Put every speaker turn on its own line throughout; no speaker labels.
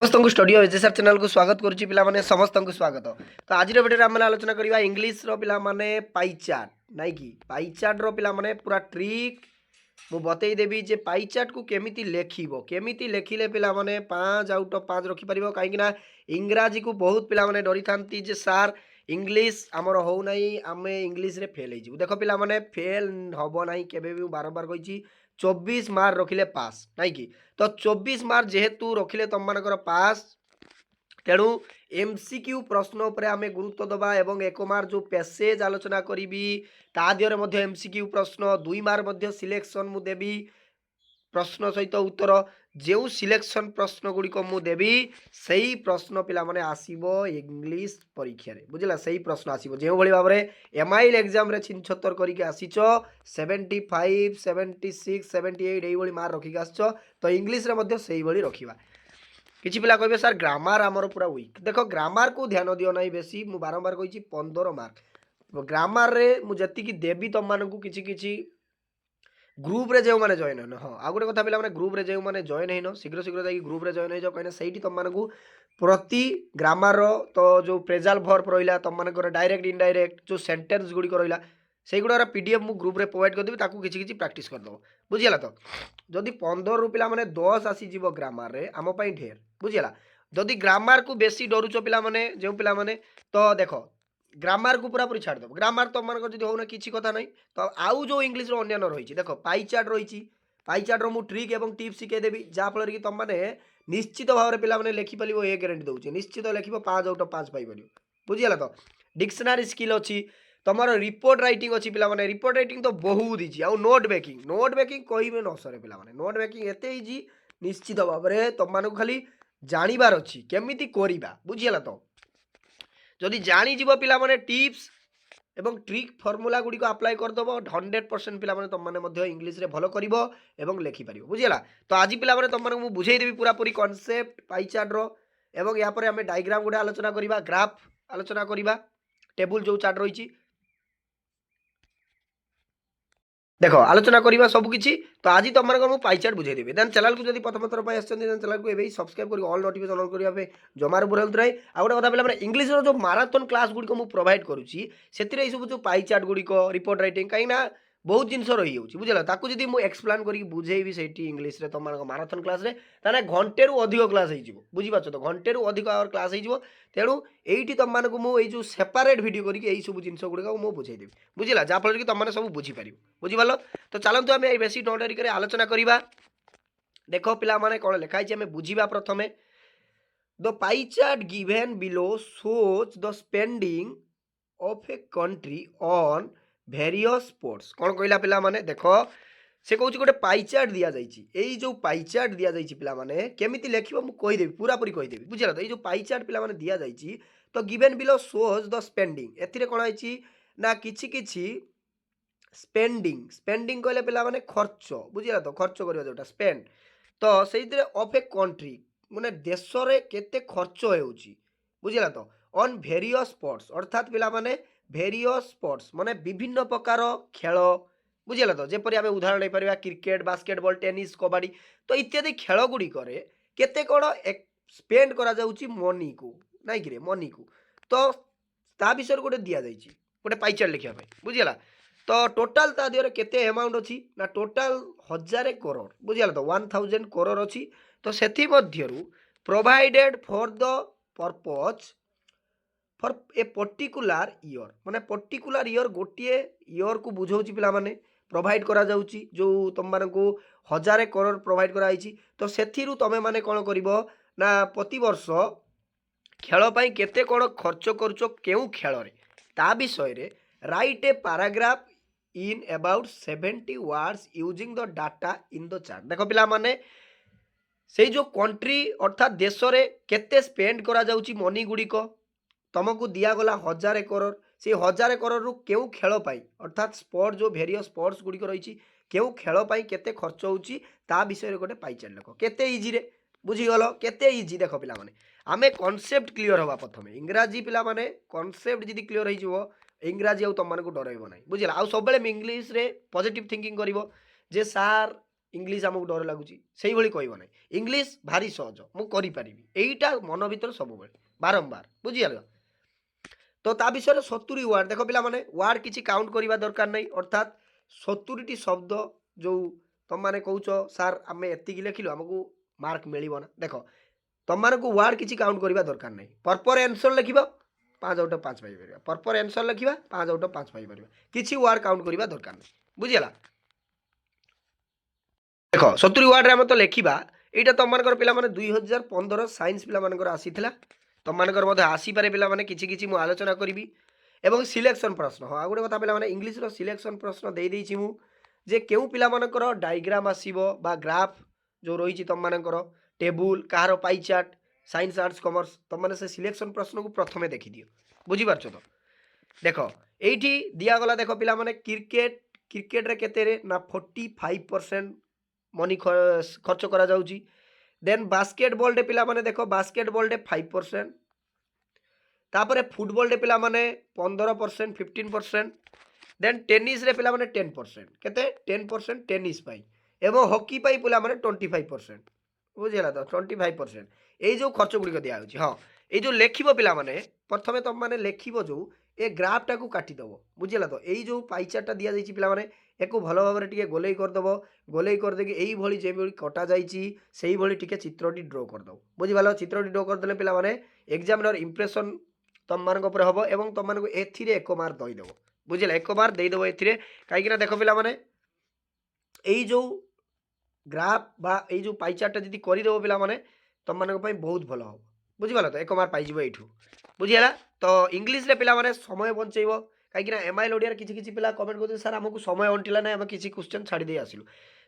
समस्त studio एजेसर channel को स्वागत करुच्ची पे समस्त को स्वागत। तो आज भिडियो आम आलोचना करवा इंग्लीश पे पाई चार्ट नाई कि पाई चार्ट पे पूरा ट्रिक मु बतईदेवी जे पाई चार्ट को केमिति लेखिबो केमिति लेखिले पे 5 आउट ऑफ 5 रखिपर कहीं इंग्राजी को बहुत पे डरी था सार इंग्लीश आमर हो नाई आम इंग्लीश रे फेल हो देख पे फेल हम ना केवे भी बार बार कही 24 मार्क रखिले पास नाई कि तो 24 मार्क जेहेतु रखिले तुम मानकर पास तेणु एमसीक्यू प्रश्न उपर आम गुरुत्व दबा एवं 1 मार्क जो पैसेज आलोचना करी ता दिहरे एमसीक्यू प्रश्न 2 मार्क सिलेक्शन मु देवी प्रश्न सहित उत्तर जो सिलेक्शन प्रश्न गुड़िक मु देवी सही प्रश्न पे आसो इंग्लीश परीक्षा रे बुझला सही प्रश्न आसो जो भाव में एमआईएल एग्जाम रे 76 करके आसीच 75 76 78 ये मार्क रखिक आस तो इंग्लीश रे से रखा किसी पिला कहे सर ग्रामर आमर पूरा वीक देख ग्रामर को ध्यान दियो ना बेसी मु बारंबार कही 15 मार्क ग्रामर रे मुझे देवी तुम मानक किसी ग्रुप रे जो मैंने जॉइन हो हाँ आ गोटे कथा पे ग्रुप रे जो मैंने जॉइन हो शीघ्र शीघ्र जाकि ग्रुप रे जॉइन हो कहीं से तुम मानक प्रति ग्रामर तो जो प्रेजाल भर्ब रहा तुम मान डायरेक्ट इनडायरेक्ट जो सेंटेंस गुड़िक रहा से गुड़ा पीडीएफ मु ग्रुप रे प्रोवाइड करदेवी ताकू किसी किसी प्रैक्टिस करदेव बुझीगला तो जदि 15 रु पिला माने 10 आसीज ग्रामर रे आम ढेर बुझीगला जदि ग्रामर को बेसी डरुच पिला माने जो पिला माने तो देख ग्रामर को पूरा पूरी छाड़ दो ग्रामर तुम मान जो होना किसी कथा नहीं तो आउ जो इंग्लीश अन्य रही देख पाई चार्ट रही पाई चार्ट रो ट्रिक एवं टिप्स शिखेदेवी जहाँफल कि तुम मैंने निश्चित भाव में पे लिखिपर ये ग्यारंटी दूसरी निश्चित लिख 5 आउट ऑफ 5 पाइपर बुझीगला तो डिक्शनरी स्किल अच्छी तुम रिपोर्ट राइटिंग अच्छी पे रिपोर्ट राइटिंग तो बहुत इजी आउ नोट मेकिंग कहे न सर पे नोट मेकिंग एत इजी निश्चित भाव में तुम मानक खाली जानवर अच्छी केमी करवा बुझीगला तो जदि जानीज पे टिप्स एवं ट्रिक फर्मूला गुड़ी अप्लाई करदेव 100% पे तुम मैंने इंग्लीश रे भल कर लिखिपर बुझीगला तो आज पे तुम बुझेदेवी पूरा पूरी कॉन्सेप्ट पाई चार्ट रो एवं या पर आम डायग्राम गुड़ा आलोचना करवा ग्राफ आलोचना करवा टेबुल जो चार्ट रही देख आलोचना करवा सबकि तो आज तुम मैं पाई चार्ट बुझेदेवी देन चैनल को जब प्रथम थर पर चैनल को ये सब्सक्राइब कर ऑल नोटिफिकेशन ऑन करने जमार बुलाऊँ रहे आ गोटे कथा पे इंग्लीश जो माराथन क्लास गुड़िक मुझे प्रोवाइड करुँची से सब जो पाई चार्ट गुड़िक रिपोर्ट राइटिंग कहीं बहुत जिन रही है बुझे ताकू जब मुझे एक्सप्लेन कर बुझेबी से इंग्लीश रे तुम माराथन क्लास रे ताने घंटे रु अधिक क्लास हो बुझीपार तो घंटे रु अधिक आवर क्लास हो तेणु ये तुम मानक मुझे सेपरेट वीडियो करके सब जिन गुड़िक मुझे बुझेदेवी बुझला जहाँफल कि तुमने सब बुझीपार बुझीपार तो चलतु आम बेसी न डरिक आलोचना करवा देख पिला माने कौन लिखाई आम बुझा प्रथमे the pie chart given below shows the spending of a country on various sports कौन कहला पिला माने देख से कौन गोटे पाई चार्ट दि जाइए जो पाई चार्ट दि जाइए पिला माने केमिति लिखिबो मु कहिदेवी पूरा पूरी कहिदेवी बुझला तो जो पाई चार्ट पिला माने दि जाइए तो given below shows the spending एथिरे कौन है ना किछि किछि स्पेंडिंग कहले पिला माने खर्च बुझला तो खर्च करबा जोटा स्पेंड तो से ऑफ ए कंट्री माने देश रे केते खर्च होउची बुझला तो ऑन भेरियस स्पोर्ट्स अर्थात पिला माने भेरियस स्पोर्ट्स माने विभिन्न प्रकार खेल बुझला तो जेपरि आमे उदाहरण ले परिबा क्रिकेट बास्केटबॉल टेनिस कबड्डी तो इत्यादि खेल गुडी करे केते कोन स्पेंड करा जाउची मनी को नाइ कि रे मनी को तो ता विषय गोटे दिया जाइची गोटे पाई चार्ट लिखिया पे बुझला तो टोटाल ता दिहरे केते अमाउंट अछि ना टोटाल 1000 करोड़ बुझला तो 1000 करोड़ अछि तो सेथि मध्यरु provided for the purpose for a particular year माने पर्टिकुलर ईयर गोटे ईयर को बुझाऊँ पिला माने प्रोवाइड करा जाउची जो तुम मान को 1000 करोड़ प्रोवाइड कराई तो सेथिरु तमे माने कौन करिवो ना प्रति वर्ष खेल पाई केते कौन खर्च करुचो केउ खेल रे ता विषय रे right a paragraph in about 70 words using the data in the chart देखो पिला माने से जो कंट्री अर्थात देश रे केते स्पेंड करा जाउची मनी गुड़िक तुमको दिगला 1000 करोड़ से 1000 करोड़ रु क्यों खेल पाई अर्थात स्पोर्ट जो भेरियस स्पोर्ट्स गुड़िक रही क्यों खेल पाई केते खर्च होउची ता विषय रे गोटे पाई चार्ट लिख केते इजी रे बुझीगल केते इजी देख पिला माने आमे कॉन्सेप्ट क्लियर हवा प्रथमे इंग्राजी पिला माने कॉन्सेप्ट जदी क्लियर होई जिवो इंग्राजी आउ तुम मानकु डराइबो नै बुझिला आउ सब बेले इंग्लिश रे पॉजिटिव थिंकिंग करिवो जे सार इंग्लिश आमको डर लगुच से कह ना इंग्लिश भारी सहज मुझे यहीटा मन भर सब बारंबार बुझीगल तो ता विषय 70 वार्ड देख पिला माने वार्ड किसी काउंट करवा दरकार नहीं अर्थात 70टी शब्द जो तुम मैंने कौच सार आम एति लिखिलु आमको मार्क मिलना देख तुम मान को वार्ड किसी काउंट करवा दरकार नहीं प्रॉपर आंसर लिख 5 out of 5 pi proper answer लिखा 5 आउट ऑफ 5 पाई किसी वार्ड काउंट करवा दरकार नहीं बुझीगला देख 70 वार्ड आम तो लिखा यहाँ तुम मान पे 2015 साइंस पिला आसी तुम मान आसीपे पे किसी मुझे आलोचना करी एवं सिलेक्शन प्रश्न हाँ गोटे कथा पे इंग्लीश सिलेक्शन प्रश्न दे देती जे क्यों पिला मानकर डायग्राम आसीबो बा ग्राफ जो रही तुम मानकर टेबुल कहार pie chart science arts commerce तुम मैंने से सिलेक्शन प्रश्न को प्रथमे देखी दियो बुझीपार तो देख ये दिगला देख पिला माने क्रिकेट क्रिकेट रे केते रे ना 45% मनी खर्च करा जाउची देन बास्केटबॉल रे पिला माने देखो बास्केटबॉल रे 5% तापरे फुटबॉल रे पिला माने 15% 15% देन टेनिस रे पिला माने 10% केते 10% टेनिस पाई एवं हॉकी पाई पिला माने 25% बुझीगला तो 25% ये जो खर्च गुड़िक दिखाई हाँ ये जो लेखिब पिला माने प्रथमे तुम मैंने लेखिब जो ए ग्राफटा को काटिदेव बुझीगला तो यही जो पाइचार्टा दि जाइए पिला माने एको भल भाव में गोलेई करदेव गोलेई करदे यही जो कटा जाइए टिके चित्रटी ड्र करदेव बुझीपाल चित्रटी ड्र करदे पिला माने एग्जामिनर इंप्रेशन तुम मान हम एवं तुम मानक एक मार्क देदेव बुझीला 1 मार्क देदेव ए कहीं देख पिला माने यही जो ग्राफ बा यही जो पाइचार्टा जी करदेव पिला माने तुम मान बहुत भल हम बुझीपाल तो 1 मार्क पाइज यू बुझीगला तो इंग्लीश रे पिला माने समय बंचेब कहीं एमआईएल ओडिया किसी पिला कमेंट करते सर आमको समय अंटिला ना आम किसी क्वेश्चन छाड़ी आसलु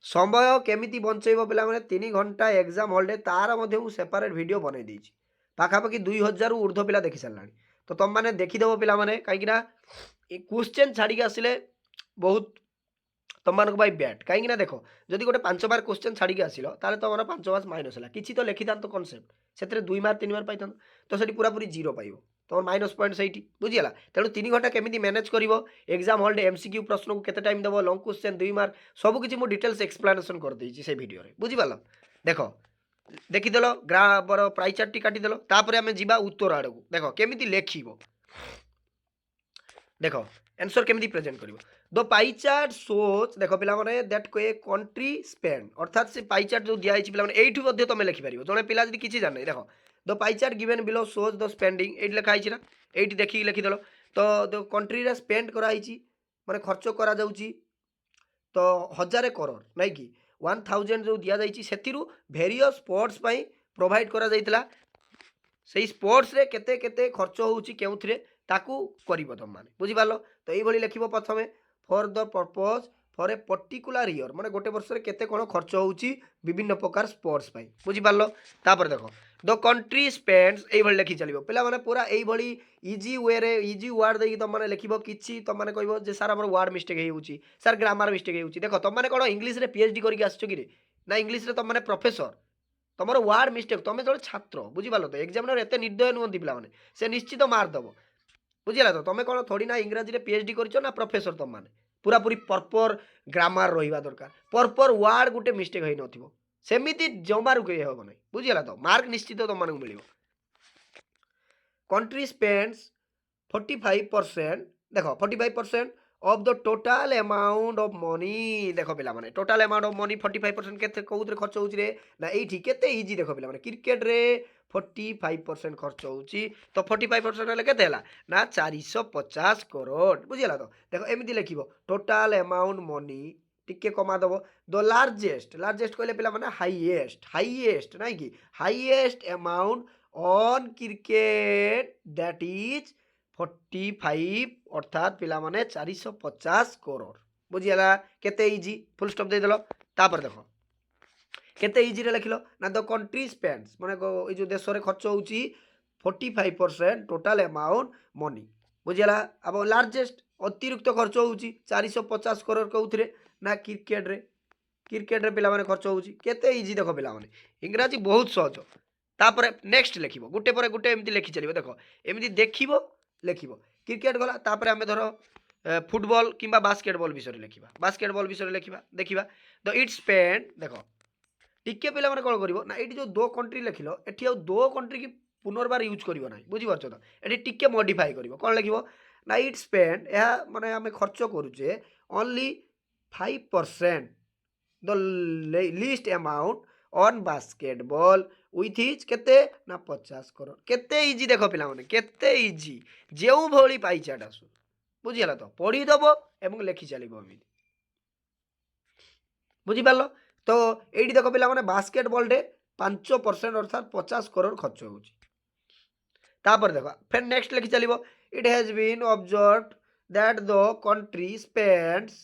समय केमिति बंचेब पिला माने 3 घंटा एग्जाम हॉलिडे तार सेपरेट वीडियो बनई देछि पाखापाखि 2000 ऊर्ध्व पिला देखि सारा तो तुम मैंने देखीदेव पिला माने कहीं क्वेश्चन छाड़ी आसिले बहुत तुम मानक भाई बैट कहीं देख जदि गोटे 5 मार्क क्वेश्चन छाड़ी आसिल ताले तुम 5 मार्क माइनस है किसी तो लिखी था कनसेप्ट से 2 मार्क 3 मार्क पाई तो से पूरापूरी 0 पाइब तुम माइनस पॉइंट से बुझीगला तेणु 3 घंटा केमी मैनेज कर एग्जाम हॉलिडे एमसीक्यू प्रश्न को केते टाइम देव लंग क्वेश्चन 2 मार्क सबकि मुझे डिटेल्स एक्सप्लेनेशन कर देछि से वीडियो रे बुझीपाल देख देखीदेल ग्राफर प्राइस चार्ट काटिदेल तापर आम जा उत्तर आड़ को देख केमी लेखिब देख आंसर केमी प्रेजेंट कर द पाई चार्ट शोज देख पिला माने दैट को ए कंट्री स्पेंड अर्थात से पाई चार्ट जो दिखाई पिला माने एठू मध्ये तुम लिखि पारिबो जने पिला जदि किछि जानै देख the pie chart given below shows the spending एठी लिखा आइछि ना एठी देखि लिखिदेल तो द कंट्री रे स्पेंड करा आइछि माने खर्च करा जाउछि तो 1000 करोड़ नै कि 1000 जो दिया जाइछि सेतिरु वेरियस स्पोर्ट्स पई प्रोवाइड करा जाइतला सेही स्पोर्ट्स रे केते केते खर्च होउछि केउथरे ताकू करिवो तुम माने बुझि पालो तो एई भली लिखिबो प्रथमे for the purpose for a particular year माने गोटे वर्ष रे केते कोन खर्च होउछि विभिन्न प्रकार स्पोर्ट्स पई बुझि पालो तापर देखो द कंट्री स्पेंड्स एई भली लिखि चलिबो पिला माने पूरा एई भली इजी वे रे इजी वर्ड देकी तुम माने लिखिबो किछि तुम माने कहबो जे सर हमर वर्ड मिस्टेक हे होउछि सर ग्रामर मिस्टेक हे होउछि देखो तुम माने कोन इंग्लिश रे पीएचडी करके आछो कि रे ना इंग्लिश रे तुम माने प्रोफेसर तुमर वर्ड मिस्टेक तुम जो छात्र बुझीपाल तो एग्जामिनर एत निर्दय नुहति पिला माने से निश्चित मार्क दब बुझीला तो तुम कौन थोड़ी ना इंग्राजी रे पीएचडी कर ना प्रोफेसर तुम माने पूरा पूरी पर्पर ग्रामर रहा दरकार पर्पर वर्ड गोटे मिस्टेक हो नथिबो सेमिति जमारू के हेबो नै बुझीला तो मार्क निश्चित तुम मानक मिलिबो कंट्री स्पेंड्स 45% देखो 45% of the total amount of money देखो पिला माने टोटल अमाउंट ऑफ मनी 45% केते कोउतरे खर्च होउची रे ना एठी केते इजी देखो पिला माने क्रिकेट रे 45% खर्च होउची तो 45% हेले केते हला ना 450 करोड़ बुझिला तो देखो एमिति लिखिबो टोटल अमाउंट मनी टिके कमा दबो द लार्जेस्ट लार्जेस्ट कहले पिला माने हाईएस्ट हाईएस्ट नै कि highest amount on cricket that is 45 अर्थात पिला माने 450 करोड़ बुझिला केते इजी फुल स्टॉप दे देलो तापर देखो केते इजी रे लिखिलो ना द कंट्री स्पेंड्स माने ए जो देश रे खर्च होउची 45% टोटल अमाउंट मनी बुझिला अब लार्जेस्ट अतिरिक्त खर्च होउची 450 करोड़ कउथरे ना क्रिकेट रे पिला माने खर्च होउची केते इजी देखो पिला माने इंग्रजी बहुत सहज तापर नेक्स्ट लिखिबो गुटे पर गुटे एमती लिखि चलिबो देखो एमती देखिबो लिखिबो क्रिकेट गला तापर आमे धरो फुटबॉल किंबा बास्केटबॉल विषय लिखा बास्केटबॉल विषय लिखा देखा द इट स्पेंड देख टिके पे कौन कर ना ये जो दो कंट्री लिखिल एटी दो कंट्री की पुनर्बार यूज कर ना बुझीपार तो ये टिके मॉडिफाई कर कौन लिख ना इट स्पेंड यह माने आम खर्च करुचे only 5% the list amount on basketball with is केते ना 50 करोड़ केते इजी देख पिला माने केते इजी जो भली पाइचाट आसु बुझीगला तो पढ़ीदेव एवं लेखि चलो बुझीपार तो ये देख पिला माने बास्केटबॉल रे 5% अर्थात 50 करोड़ खर्च होपर देख फिर नेक्स्ट लिखि चलो it has been observe that the country spends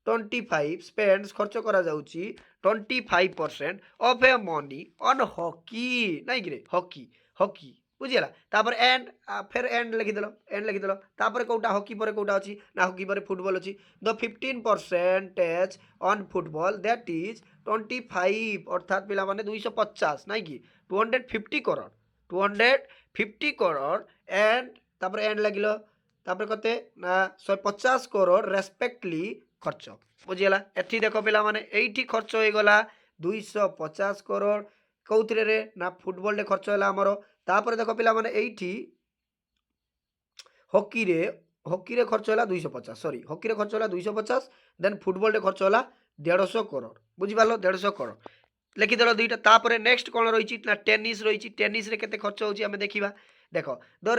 25 spends खर्च करा जाउची 25% of a money on hockey नहीं कि हॉकी हॉकी बुझीगला तापर एंड फिर एंड लिखिदेल तापर कोटा हॉकी पर कोटा अच्छी ना हॉकी पर फुटबॉल अच्छी the 15% on football that is 25 अर्थात पिला माने 250 नहीं कि 250 करोड़ 250 करोड़ एंड तापर एंड लगिल तापर कते ना 150 करोड़ रेस्पेक्टली खर्च बुझीगला एठी देख पिला माने एठी खर्च हो गला 250 करोड़ कौथिरे रे ना फुटबॉल रे खर्च होला हमरो तापर देख पिला माने एठी हॉकी रे खर्च होला 250 सॉरी हॉकी रे खर्च होला 250 देन फुटबॉल रे खर्च होला 150 करोड़ बुझी पालो 150 करोड़ लिखिदेल दुईटा तापर नेक्स्ट कौन रही ना टेनिस रही टेनिस रे केते खर्च होची हमें देखिबा देखो द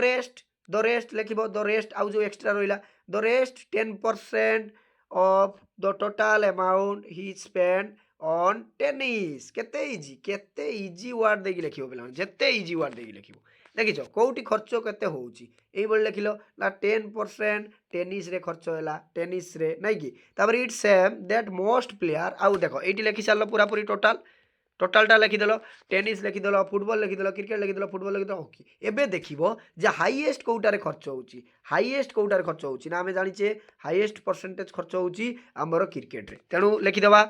रेस्ट लिखिबो द रेस्ट आउ जो एक्स्ट्रा रहिला the rest 10% of the total amount he spend on tennis केते इजी वर्ड देकी लिखिबो पिला जेते इजी वर्ड देकी लिखिबो देखिछ कौटी खर्च केते होउची एई बोल लिखिलो ना 10% टेनिस रे खर्च होला टेनिस रे नहीं कि तापर it same that most player आउ देखो एटी लिखि सारलो पूरा पूरी टोटालटा लिखिदेल टेनिस लिखिदेल फुटबॉल लिखिदेल क्रिकेट लिखिदेल फुटबॉल लिखिदेल हॉकी एबे देखिबो जे हाईएस्ट कोउटारे खर्च होउची हाईएस्ट कोउटारे खर्च होउची ना हमें जानिचे हाईएस्ट परसेंटेज खर्च होउची हमर क्रिकेट रे तेणु लिखिदेबा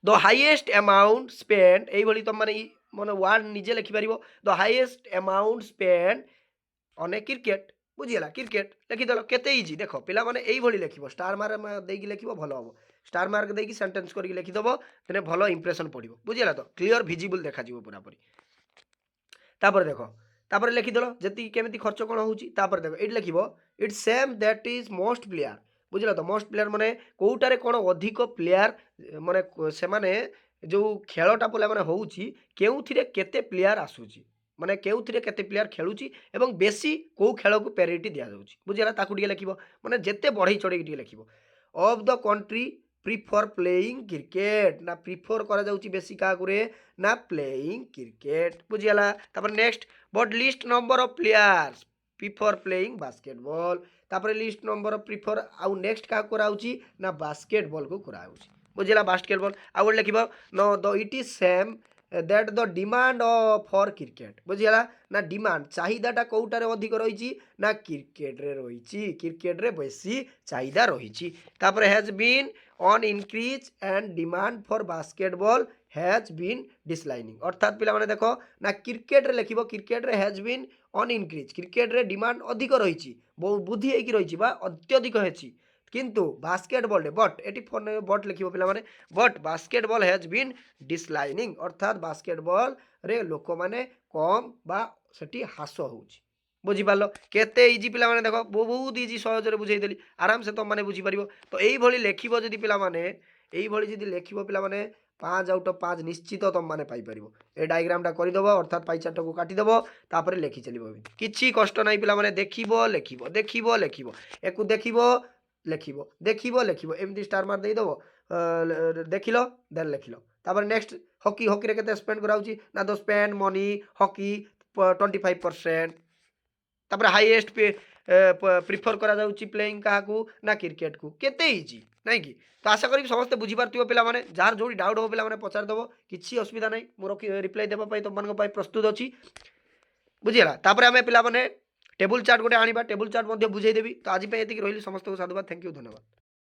द हाईएस्ट अमाउंट स्पेंड एई भली तुम माने मन वर्ड निजे लिखि परिबो the highest amount spend on a cricket बुझीगला क्रिकेट लिखिदेल केते इजी देखो पिला माने एई भली लिखिबो स्टार मार्क देकी लिखिबो भलो हबो स्टार मार्क देकी सेंटेंस करके लिखिदेव तेने भलो इंप्रेशन पड़ो बुझीगला तो क्लियर विजिबल देखा पूरा पूरी तापर देख तापर लिखिदेल जी केमी खर्च कौन होपर देख ये लिख it same that is most player बुझल तो मोस्ट प्लेयर माने कौटारे कौन अधिक प्लेयर माने से माने जो खेलटा पिला माने होउची केउथिरे केते प्लेयर आसुची माने केउथिरे केते प्लेयर खेलुची एवं बेसी को खेल को प्रायोरिटी दिया जाउची बुझला ताकू टिके लिखिबो माने जेते बढ़ई चढ़ई टिके लिखिबो of the country prefer playing cricket ना प्रिफर करा जाउची बेसी का गुरे ना प्लेइंग क्रिकेट बुझियाला तापर next but list number of players prefer playing basketball तापर लिस्ट नंबर ऑफ प्रिफर आउ नेक्स्ट का कराउची ना बास्केटबॉल को कराउची बुझियाला बास्केटबॉल आउ लिखिबो no the it is same that the demand for cricket बुझियाला ना डिमांड चाहिदाटा कौटारे अधिक रही ना क्रिकेट रे रही क्रिकेट रे बेसी चाहिदा रही तापर has been on increase and demand for basketball has been declining अर्थात पिला माने देखो ना क्रिकेट रे लिखिबो क्रिकेट रे has been on increase cricket रे डिमांड अधिक रही बुद्धि होइकी रही बा अत्यधिक हेची किंतु बास्केटबॉल रे बट एटी फोन बट लिखिबो पिला माने but basketball has been declining अर्थात बास्केटबॉल रे लोक माने कम बा सेठी हास होउची बुझी पारलो केते इजी पिला माने देखो बहुत इजी सहज रे बुझाई देली आराम से तुम माने बुझी परिबो तो एई भली लेखिबो जदी पिला माने एई भली जदी लेखिबो पिला माने 5 आउट ऑफ 5 निश्चित तुम माने पाई परिबो ए डायग्रामटा करि दबो अर्थात पाई चार्ट को काटी दबो तापर लेखि चलिबो किछि कष्ट नै पिला माने देखिबो लेखिबो देखिबो लेखिबो एकु देखिबो लेखिबो देखिबो लेखिबो एमती स्टार मार देई दबो देखिलो देन लेखिलो तापर नेक्स्ट हॉकी हॉकी रे केते स्पेंड कराउची ना द स्पेंड मनी हॉकी 25% तापर हाईएस्ट पे प्रिफर करा जाउची प्लेइंग काहाकू ना क्रिकेट को केते इजी नहीं कि तो आशा करी समस्त बुझी पारथिबो पिला माने जार जोडी डाउट हो पिला माने पचार दबो किछि असुविधा नहीं मोर रिप्लाई देबा पई तुम मानक पई प्रस्तुत अछि बुझिला तापर हमें पिला माने टेबल चार्ट गोटे आनिबा टेबल चार्ट मध्ये बुझाई देबी तो आज पे एतिक रहिली समस्त को साधुवाद थैंक यू धन्यवाद।